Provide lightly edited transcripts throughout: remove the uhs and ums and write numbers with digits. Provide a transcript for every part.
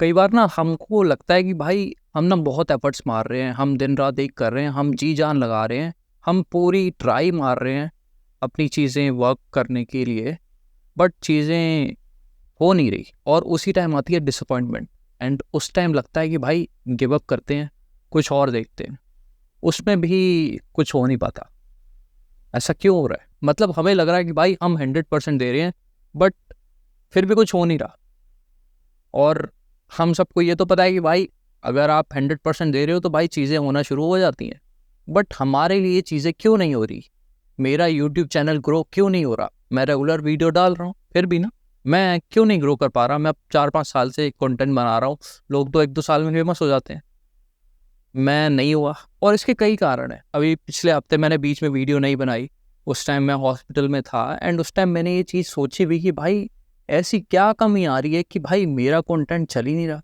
कई बार ना हमको लगता है कि भाई हम ना बहुत एफर्ट्स मार रहे हैं, हम दिन रात एक कर रहे हैं, हम जी जान लगा रहे हैं, हम पूरी ट्राई मार रहे हैं अपनी चीज़ें वर्क करने के लिए, बट चीज़ें हो नहीं रही। और उसी टाइम आती है डिसअपॉइंटमेंट। एंड उस टाइम लगता है कि भाई गिव अप करते हैं, कुछ और देखते हैं। उसमें भी कुछ हो नहीं पाता। ऐसा क्यों हो रहा है? मतलब हमें लग रहा है कि भाई हम 100% दे रहे हैं, बट फिर भी कुछ हो नहीं रहा। और हम सबको ये तो पता है कि भाई अगर आप 100% दे रहे हो तो भाई चीज़ें होना शुरू हो जाती हैं। बट हमारे लिए चीज़ें क्यों नहीं हो रही? मेरा यूट्यूब चैनल ग्रो क्यों नहीं हो रहा? मैं रेगुलर वीडियो डाल रहा हूँ, फिर भी ना मैं क्यों नहीं ग्रो कर पा रहा? मैं अब 4-5 साल से कंटेंट बना रहा हूँ। लोग तो 1-2 साल में फेमस हो जाते हैं, मैं नहीं हुआ। और इसके कई कारण हैं। अभी पिछले हफ्ते मैंने बीच में वीडियो नहीं बनाई। उस टाइम मैं हॉस्पिटल में था एंड उस टाइम मैंने ये चीज़ सोची भी कि भाई ऐसी क्या कमी आ रही है कि भाई मेरा कंटेंट चल ही नहीं रहा।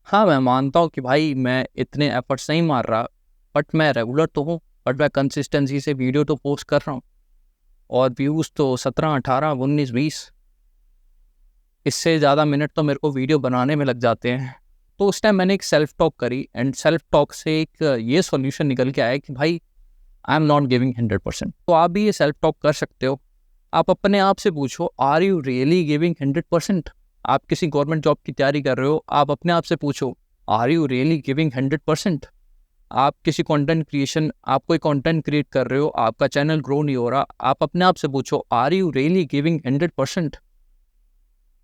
हाँ, मैं मानता हूँ कि भाई मैं इतने एफर्ट्स नहीं मार रहा, बट मैं रेगुलर तो हूँ, बट मैं कंसिस्टेंसी से वीडियो तो पोस्ट कर रहा हूँ। और व्यूज़ तो 17, 18, 19, 20, इससे ज़्यादा मिनट तो मेरे को वीडियो बनाने में लग जाते हैं। तो उस टाइम मैंने एक सेल्फ टॉक करी एंड सेल्फ टॉक से एक ये सॉल्यूशन निकल के आया कि भाई आई एम नॉट गिविंग 100%। तो आप भी ये सेल्फ टॉक कर सकते हो। आप अपने आप से पूछो, आर यू रियली गिविंग 100%? आप किसी गवर्नमेंट जॉब की तैयारी कर रहे हो, आप अपने आप से पूछो, आर यू रियली गिविंग 100%? आप किसी कंटेंट क्रिएशन, आप कोई कंटेंट क्रिएट कर रहे हो, आपका चैनल ग्रो नहीं हो रहा, आप अपने आप से पूछो, आर यू रियली गिविंग 100%?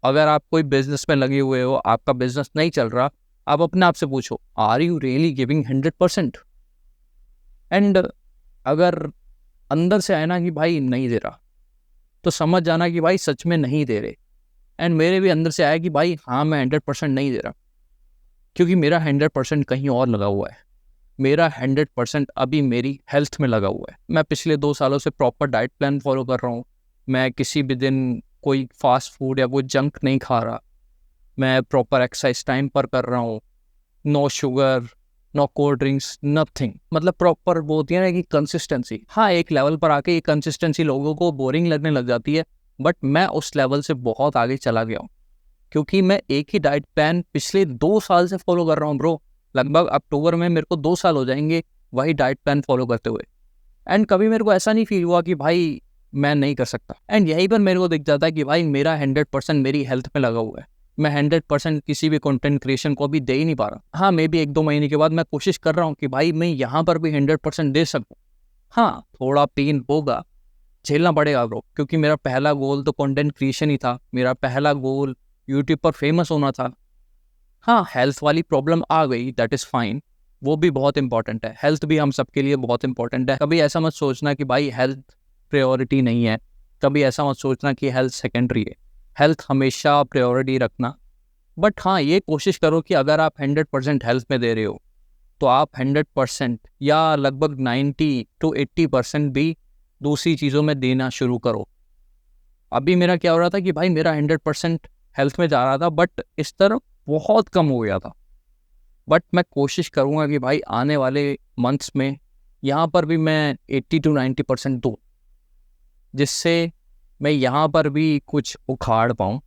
अगर आप कोई बिजनेस में लगे हुए हो, आपका बिजनेस नहीं चल रहा, आप अपने आप से पूछो, are you really giving 100%? And अगर अंदर से आए ना कि भाई नहीं दे रहा, तो समझ जाना कि भाई सच में नहीं दे रहे। एंड मेरे भी अंदर से आया कि भाई हाँ, मैं 100% नहीं दे रहा, क्योंकि मेरा 100% कहीं और लगा हुआ है। मेरा 100% अभी मेरी हेल्थ में लगा हुआ है। मैं पिछले 2 सालों से प्रॉपर डाइट प्लान फॉलो कर रहा हूँ। मैं किसी भी दिन कोई फास्ट फूड या कोई जंक नहीं खा रहा। मैं प्रॉपर एक्सरसाइज टाइम पर कर रहा हूँ। No sugar, no cold drinks, nothing. मतलब प्रॉपर वो होती है ना कि कंसिस्टेंसी। हाँ, एक लेवल पर आके ये कंसिस्टेंसी लोगों को बोरिंग लगने लग जाती है, बट मैं उस लेवल से बहुत आगे चला गया हूँ, क्योंकि मैं एक ही डाइट प्लान पिछले 2 साल से फॉलो कर रहा हूँ ब्रो। लगभग अक्टूबर में मेरे को 2 साल हो जाएंगे वही डाइट प्लान फॉलो करते हुए। एंड कभी मेरे को ऐसा नहीं फील हुआ कि भाई मैं नहीं कर सकता। एंड यहीं पर मेरे को दिख जाता है कि भाई मेरा 100% मेरी हेल्थ में लगा हुआ है। मैं 100% किसी भी कंटेंट क्रिएशन को अभी दे ही नहीं पा रहा। हाँ, मे बी 1-2 महीने के बाद मैं कोशिश कर रहा हूँ कि भाई मैं यहाँ पर भी 100% दे सकूँ। हाँ, थोड़ा पेन होगा, झेलना पड़ेगा ब्रो, क्योंकि मेरा पहला गोल तो कंटेंट क्रिएशन ही था। मेरा पहला गोल यूट्यूब पर फेमस होना था। हाँ, हेल्थ वाली प्रॉब्लम आ गई, दैट इज़ फाइन। वो भी बहुत इंपॉर्टेंट है। हेल्थ भी हम सबके लिए बहुत इंपॉर्टेंट है। कभी ऐसा मत सोचना कि भाई हेल्थ प्रायोरिटी नहीं है। कभी ऐसा मत सोचना कि हेल्थ सेकेंडरी है। हेल्थ हमेशा प्रायोरिटी रखना। बट हाँ, ये कोशिश करो कि अगर आप 100% हेल्थ में दे रहे हो, तो आप 100% या लगभग 90 to 80% भी दूसरी चीज़ों में देना शुरू करो। अभी मेरा क्या हो रहा था कि भाई मेरा 100% हेल्थ में जा रहा था, बट इस तरफ बहुत कम हो गया था। बट मैं कोशिश करूँगा कि भाई आने वाले मंथ्स में यहाँ पर भी मैं 80 to 90% दूँ, जिससे मैं यहाँ पर भी कुछ उखाड़ पाऊँ।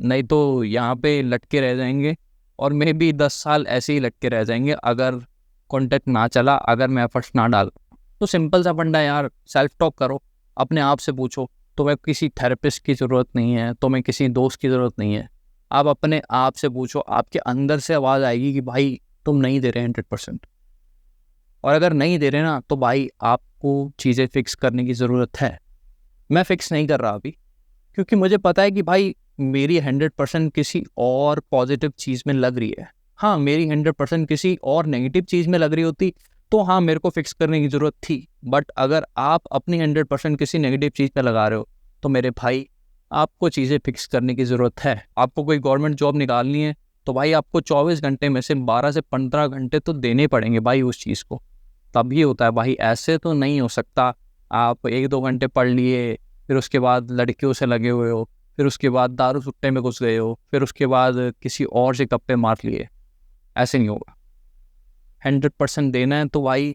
नहीं तो यहाँ पे लटके रह जाएंगे, और मे भी 10 साल ऐसे ही लटके रह जाएंगे अगर कॉन्टेक्ट ना चला, अगर मैं एफर्ट्स ना डाल। तो सिंपल सा फंडा यार, सेल्फ टॉक करो, अपने आप से पूछो। तुम्हें किसी थेरेपिस्ट की ज़रूरत नहीं है, तुम्हें किसी दोस्त की ज़रूरत नहीं है। आप अपने आप से पूछो, आपके अंदर से आवाज़ आएगी कि भाई तुम नहीं दे रहे 100%। और अगर नहीं दे रहे ना, तो भाई आपको चीज़ें फिक्स करने की ज़रूरत है। मैं फिक्स नहीं कर रहा अभी, क्योंकि मुझे पता है कि भाई मेरी 100% किसी और पॉजिटिव चीज़ में लग रही है। हाँ, मेरी 100% किसी और नेगेटिव चीज़ में लग रही होती, तो हाँ, मेरे को फिक्स करने की ज़रूरत थी। बट अगर आप अपनी 100% किसी नेगेटिव चीज़ में लगा रहे हो, तो मेरे भाई आपको चीज़ें फिक्स करने की ज़रूरत है। आपको कोई गवर्नमेंट जॉब निकालनी है, तो भाई आपको 24 घंटे में से 12 से 15 घंटे तो देने पड़ेंगे भाई उस चीज़ को। तभी होता है भाई, ऐसे तो नहीं हो सकता। आप 1-2 घंटे पढ़ लिए, फिर उसके बाद लड़कियों से लगे हुए हो, फिर उसके बाद दारू सुट्टे में घुस गए हो, फिर उसके बाद किसी और से गप्पे मार लिए। ऐसे नहीं होगा। 100% देना है तो भाई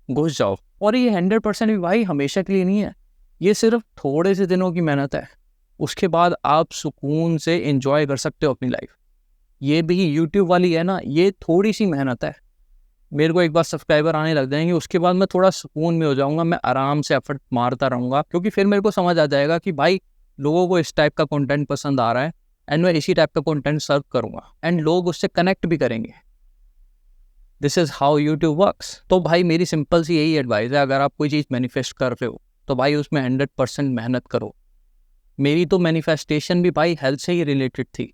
घुस जाओ। और ये 100% भी भाई हमेशा के लिए नहीं है। ये सिर्फ थोड़े से दिनों की मेहनत है। उसके बाद आप सुकून से एंजॉय कर सकते हो अपनी लाइफ। ये भी यूट्यूब वाली है ना, ये थोड़ी सी मेहनत है। मेरे को एक बार सब्सक्राइबर आने लग जाएंगे, उसके बाद मैं थोड़ा सुकून में हो जाऊंगा, मैं आराम से एफर्ट मारता रहूंगा, क्योंकि फिर मेरे को समझ आ जाएगा कि भाई लोगों को इस टाइप का कंटेंट पसंद आ रहा है एंड मैं इसी टाइप का कंटेंट सर्व करूंगा एंड लोग उससे कनेक्ट भी करेंगे। This is how YouTube works. तो भाई मेरी सिंपल सी यही एडवाइस है, अगर आप कोई चीज़ मैनिफेस्ट कर रहे हो तो भाई उसमें 100% मेहनत करो। मेरी तो मैनिफेस्टेशन भी भाई हेल्थ से ही रिलेटेड थी,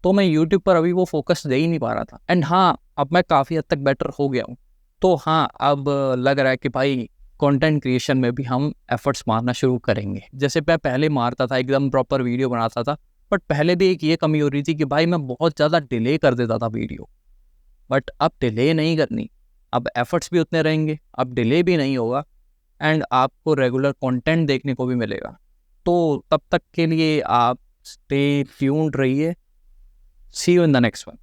तो मैं यूट्यूब पर अभी वो फोकस दे ही नहीं पा रहा था। एंड हाँ, अब मैं काफ़ी हद तक बेटर हो गया हूँ। तो हाँ, अब लग रहा है कि भाई कंटेंट क्रिएशन में भी हम एफर्ट्स मारना शुरू करेंगे। जैसे मैं पहले मारता था, एकदम प्रॉपर वीडियो बनाता था, बट पहले भी एक ये कमी हो रही थी कि भाई मैं बहुत ज़्यादा डिले कर देता था वीडियो। बट अब डिले नहीं करनी, अब एफर्ट्स भी उतने रहेंगे, अब डिले भी नहीं होगा एंड आपको रेगुलर कंटेंट देखने को भी मिलेगा। तो तब तक के लिए आप स्टे ट्यून्ड रहिए। See you in the next one.